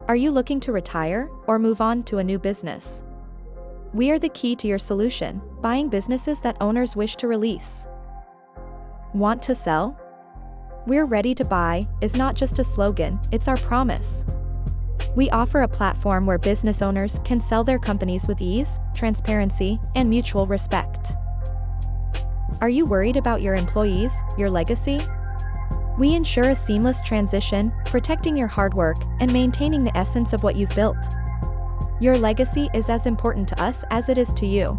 Are you looking to retire or move on to a new business? We are the key to your solution, buying businesses that owners wish to release. Want to sell? "We're ready to buy" is not just a slogan, it's our promise. We offer a platform where business owners can sell their companies with ease, transparency, and mutual respect. Are you worried about your employees, your legacy? We ensure a seamless transition, protecting your hard work and maintaining the essence of what you've built. Your legacy is as important to us as it is to you.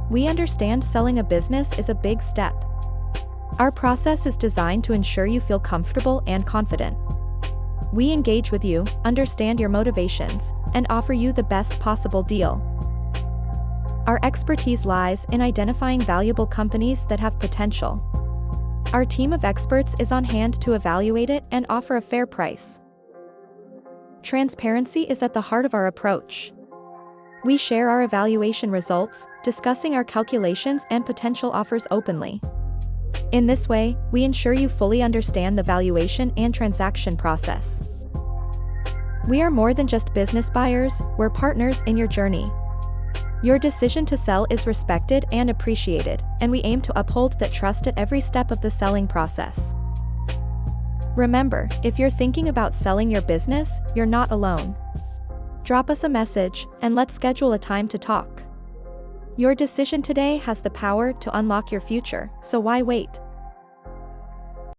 We understand selling a business is a big step. Our process is designed to ensure you feel comfortable and confident. We engage with you, understand your motivations, and offer you the best possible deal. Our expertise lies in identifying valuable companies that have potential. Our team of experts is on hand to evaluate it and offer a fair price. Transparency is at the heart of our approach. We share our evaluation results, discussing our calculations and potential offers openly. In this way, we ensure you fully understand the valuation and transaction process. We are more than just business buyers, we're partners in your journey. Your decision to sell is respected and appreciated, and we aim to uphold that trust at every step of the selling process. Remember, if you're thinking about selling your business, you're not alone. Drop us a message, and let's schedule a time to talk. Your decision today has the power to unlock your future, so why wait?